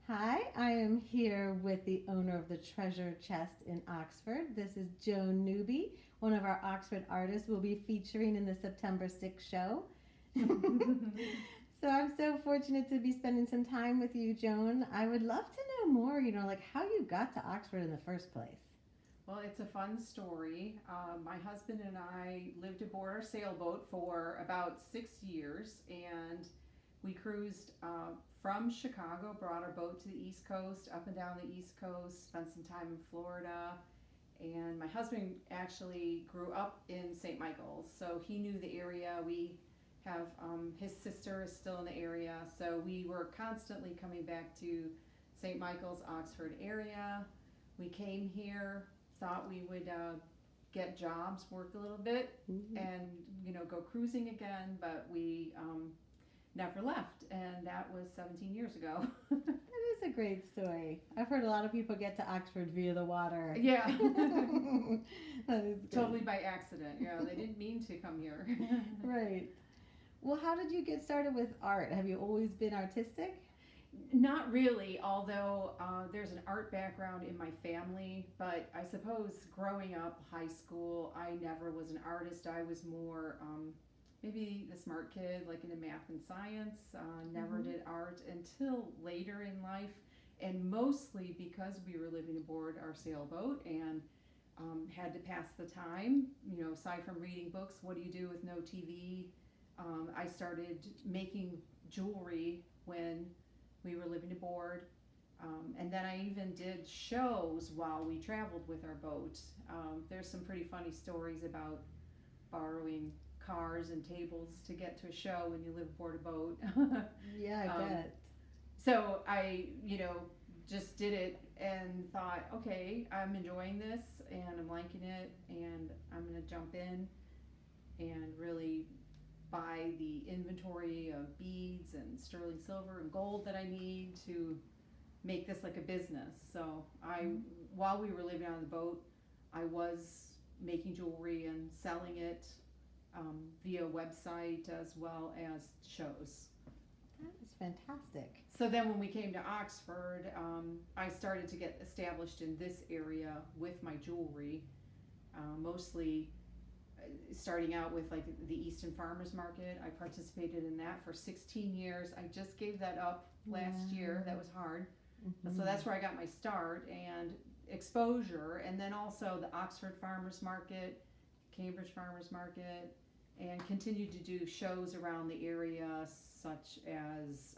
Hi, I am here with the owner of the Treasure Chest in Oxford. This is Joan Nubie, one of our Oxford artists we'll be featuring in the September 6th show. So I'm so fortunate to be spending some time with you, Joan. I would love to know more, like how you got to Oxford in the first place. Well, it's a fun story. My husband and I lived aboard our sailboat for about 6 years, and we cruised from Chicago, brought our boat to the East Coast, up and down the East Coast, spent some time in Florida. And my husband actually grew up in St. Michael's, so he knew the area. We have his sister is still in the area, so we were constantly coming back to St. Michael's, Oxford area. We came here, thought we would get jobs, work a little bit, Mm-hmm. and go cruising again, but we never left, and that was 17 years ago. That is a great story. I've heard a lot of people get to Oxford via the water. Yeah. That is good. Totally by accident. They didn't mean to come here. Right. Well, how did you get started with art? Have you always been artistic? Not really, although there's an art background in my family, but I suppose growing up, high school, I never was an artist. I was more maybe the smart kid, like into math and science. Never did art until later in life, and mostly because we were living aboard our sailboat and had to pass the time. Aside from reading books, what do you do with no TV? I started making jewelry when we were living aboard. And then I even did shows while we traveled with our boat. There's some pretty funny stories about borrowing cars and tables to get to a show when you live aboard a boat. Yeah, I bet. So I, just did it and thought, okay, I'm enjoying this and I'm liking it, and I'm going to jump in and really buy the inventory of beads and sterling silver and gold that I need to make this like a business. So while we were living on the boat, I was making jewelry and selling it via website as well as shows. That is fantastic. So then when we came to Oxford, I started to get established in this area with my jewelry, mostly starting out with like the Easton Farmers Market. I participated in that for 16 years. I just gave that up last year. That was hard. So that's where I got my start and exposure. And then also the Oxford Farmers Market, Cambridge Farmers Market, and continued to do shows around the area, such as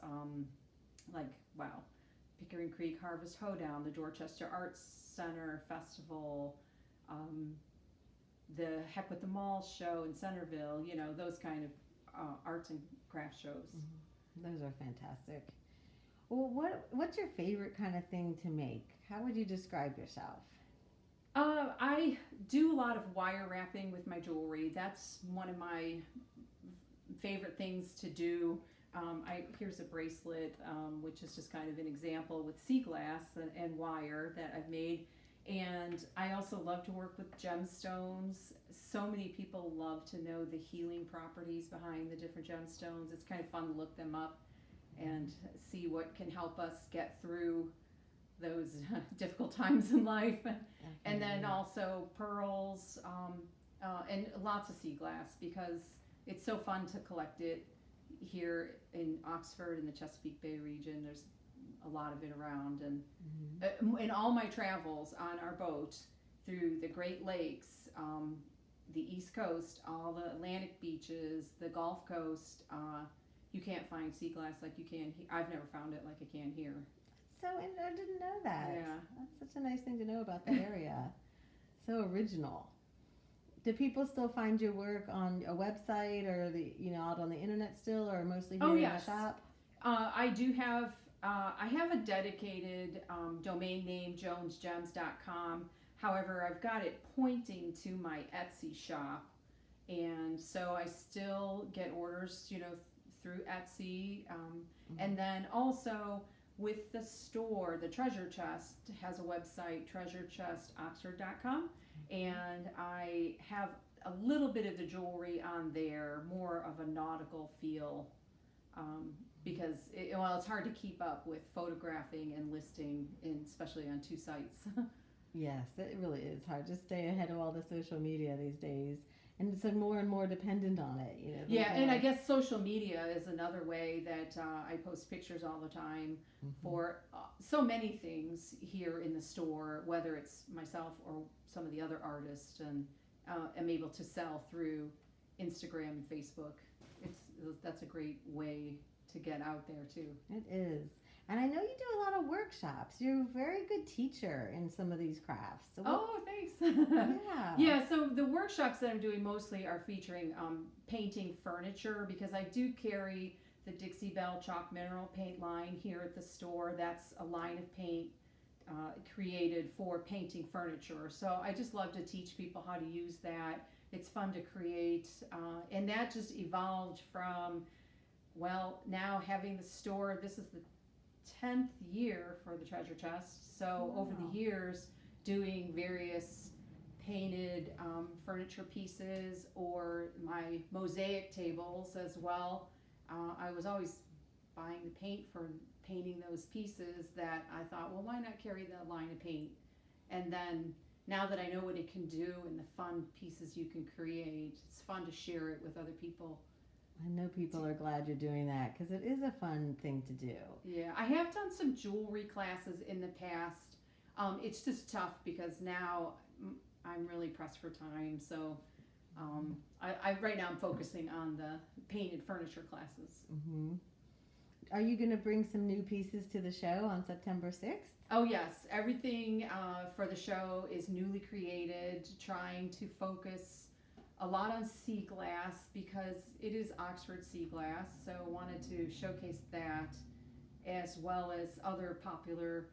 Pickering Creek Harvest Hoedown, the Dorchester Arts Center Festival, the Heck with the Mall show in Centerville, those kind of arts and craft shows. Those are fantastic. Well, what's your favorite kind of thing to make? How would you describe yourself? I do a lot of wire wrapping with my jewelry. That's one of my favorite things to do. Here's a bracelet, which is just kind of an example with sea glass and wire that I've made. And I also love to work with gemstones. So many people love to know the healing properties behind the different gemstones. It's kind of fun to look them up and see what can help us get through those difficult times in life. And then also pearls, and lots of sea glass, because it's so fun to collect it here in Oxford and the Chesapeake Bay region. There's a lot of it around, and in all my travels on our boat through the Great Lakes, the East Coast, all the Atlantic beaches, the Gulf Coast, you can't find sea glass like you can here. I've never found it like I can here. And I didn't know that. Yeah. That's such a nice thing to know about that area. So original. Do people still find your work on a website or out on the internet still, or mostly here in the shop? I do have. I have a dedicated domain name, jonesgems.com. However, I've got it pointing to my Etsy shop, and so I still get orders, through Etsy, and then also with the store, the Treasure Chest has a website, treasurechestoxford.com, and I have a little bit of the jewelry on there, more of a nautical feel, because it's hard to keep up with photographing and listing, especially on two sites. Yes, it really is hard to stay ahead of all the social media these days. And it's more and more dependent on it, you know. Yeah, and I guess social media is another way that I post pictures all the time for so many things here in the store, whether it's myself or some of the other artists, and am able to sell through Instagram and Facebook. That's a great way to get out there too. It is. And I know you do a lot of workshops. You're a very good teacher in some of these crafts. So Thanks. Yeah. Yeah, so the workshops that I'm doing mostly are featuring painting furniture, because I do carry the Dixie Belle Chalk Mineral Paint line here at the store. That's a line of paint created for painting furniture. So I just love to teach people how to use that. It's fun to create. And that just evolved from, now having the store, this is the 10th year for the treasure chest. So over the years, doing various painted furniture pieces or my mosaic tables as well. I was always buying the paint for painting those pieces that I thought, why not carry the line of paint? And then now that I know what it can do and the fun pieces you can create, it's fun to share it with other people. I know people are glad you're doing that because it is a fun thing to do. Yeah, I have done some jewelry classes in the past. It's just tough because now I'm really pressed for time. So right now I'm focusing on the painted furniture classes. Mm-hmm. Are you going to bring some new pieces to the show on September 6th? Oh yes, everything for the show is newly created, trying to focus a lot on sea glass because it is Oxford sea glass, so wanted to showcase that as well as other popular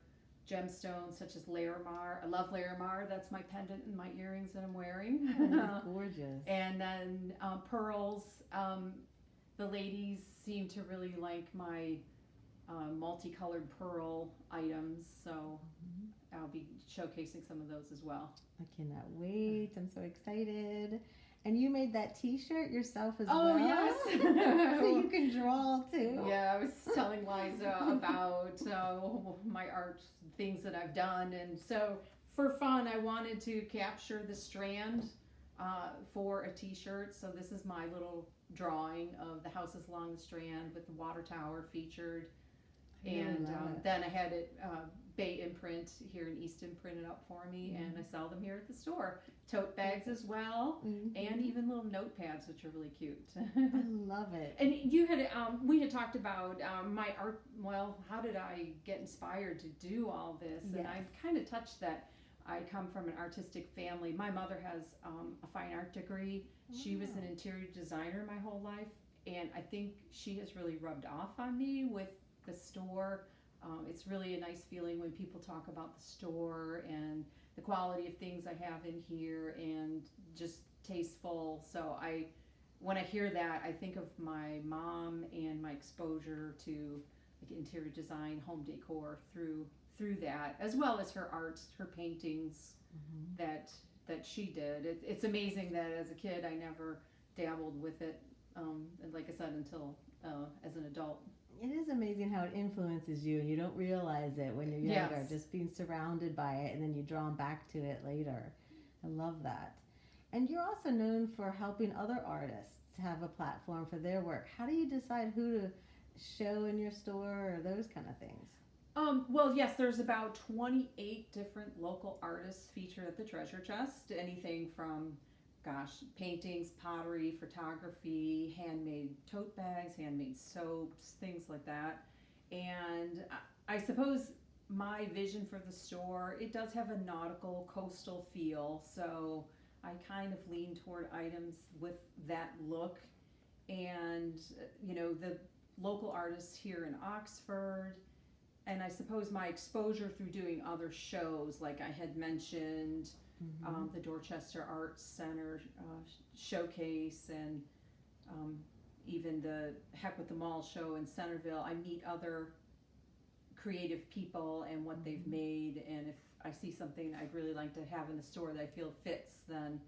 gemstones such as Larimar. I love Larimar. That's my pendant and my earrings that I'm wearing. Oh, gorgeous. And then pearls. The ladies seem to really like my multicolored pearl items, so I'll be showcasing some of those as well. I cannot wait. I'm so excited. And you made that t-shirt yourself as well? Oh, yes. So you can draw too? Yeah, I was telling Liza about my art, things that I've done. And so for fun, I wanted to capture the strand for a t-shirt. So this is my little drawing of the houses along the strand with the water tower featured. And then I had it Bay Imprint here in Easton printed up for me, and I sell them here at the store. Tote bags as well, and even little notepads, which are really cute. I love it. And you had we had talked about my art. Well, how did I get inspired to do all this? Yes. And I've kind of touched that. I come from an artistic family. My mother has a fine art degree. She was an interior designer my whole life, and I think she has really rubbed off on me with the store. It's really a nice feeling when people talk about the store and the quality of things I have in here and just tasteful. So when I hear that, I think of my mom and my exposure to like interior design, home decor through that, as well as her art, her paintings that she did. It's amazing that as a kid I never dabbled with it, and like I said, until as an adult. It is amazing how it influences you and you don't realize it when you're younger, just being surrounded by it and then you're drawn back to it later. I love that. And you're also known for helping other artists have a platform for their work. How do you decide who to show in your store or those kind of things? Well, yes, there's about 28 different local artists featured at the Treasure Chest. Anything from paintings, pottery, photography, handmade tote bags, handmade soaps, things like that. And I suppose my vision for the store, it does have a nautical coastal feel, so I kind of lean toward items with that look. And, the local artists here in Oxford, and I suppose my exposure through doing other shows, like I had mentioned, the Dorchester Arts Center showcase, and even the Heck with the Mall show in Centerville. I meet other creative people and what they've made, and if I see something I'd really like to have in the store that I feel fits, then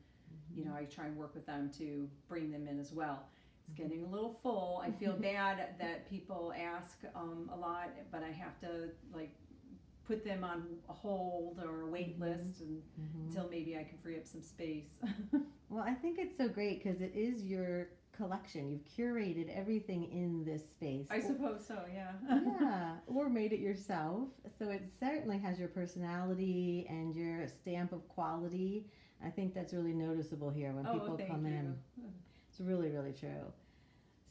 I try and work with them to bring them in as well. it's getting a little full. I feel bad that people ask a lot, but I have to like put them on a hold or a wait list until maybe I can free up some space. Well, I think it's so great because it is your collection. You've curated everything in this space. I suppose so, yeah. Yeah, or made it yourself. So it certainly has your personality and your stamp of quality. I think that's really noticeable here when people come in. It's really, really true.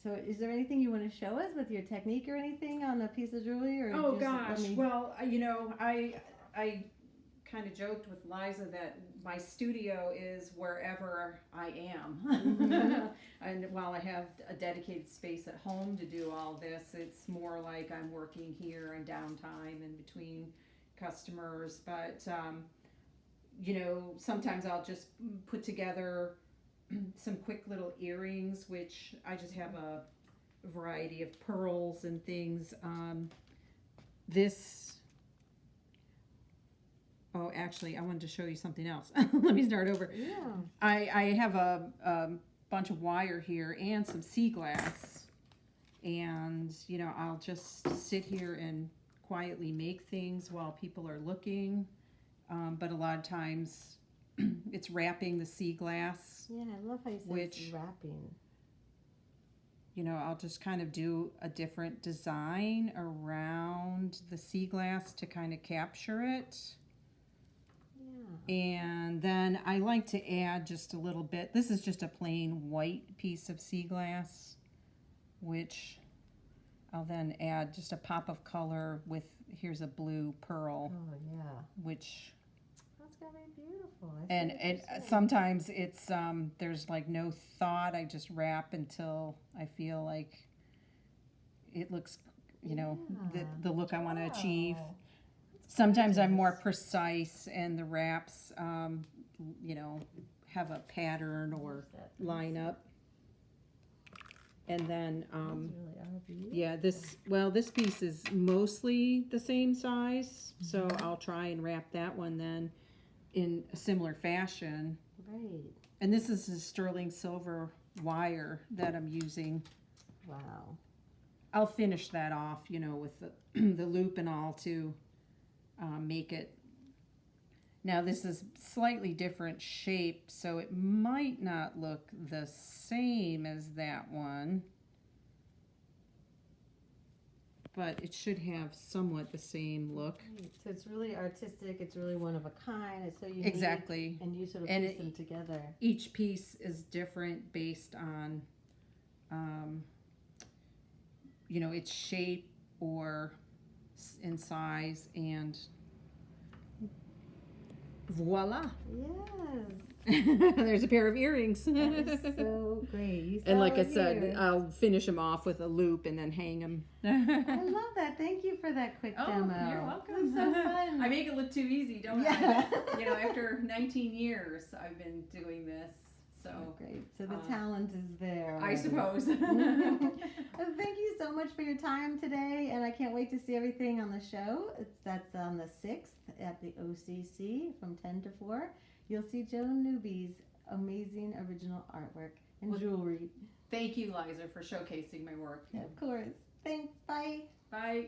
So is there anything you want to show us with your technique or anything on a piece of jewelry? Or oh gosh, well, you know, I kind of joked with Liza that my studio is wherever I am. And while I have a dedicated space at home to do all this, it's more like I'm working here and downtime in between customers. But, you know, sometimes I'll just put together some quick little earrings, which I just have a variety of pearls and things. Oh, actually, I wanted to show you something else. Let me start over. Yeah. I have a bunch of wire here and some sea glass. And, you know, I'll just sit here and quietly make things while people are looking. But a lot of times it's wrapping the sea glass. Yeah, I love how you said it's wrapping. You know, I'll just kind of do a different design around the sea glass to kind of capture it. And then I like to add just a little bit. This is just a plain white piece of sea glass, which I'll then add just a pop of color with, here's a blue pearl. Oh, yeah. Which... That's going to be beautiful. And sometimes it's, there's like no thought. I just wrap until I feel like it looks, you know, the look I want to achieve. Sometimes I'm more precise and the wraps, you know, have a pattern or line up. And then, yeah, this piece is mostly the same size. So I'll try and wrap that one then in a similar fashion. Right. And this is a sterling silver wire that I'm using. Wow. I'll finish that off, you know, with the loop and all to make it. Now this is slightly different shape, so it might not look the same as that one, but it should have somewhat the same look. Right. So it's really artistic. It's really one of a kind. It's so unique. Exactly. And you sort of piece them together. Each piece is different based on, you know, its shape or in size, and voila. Yes. There's a pair of earrings. That is so great. And like I said, I'll finish them off with a loop and then hang them. I love that. Thank you for that quick demo. You're welcome. It was so fun. I make it look too easy, don't I? You know, after 19 years, I've been doing this. So great. So the talent is there. I suppose. Well, thank you so much for your time today, and I can't wait to see everything on the show. That's on the 6th at the OCC from 10 to 4. You'll see Joan Nubie's amazing original artwork and jewelry. Thank you, Liza, for showcasing my work. Of course. Thanks. Bye. Bye.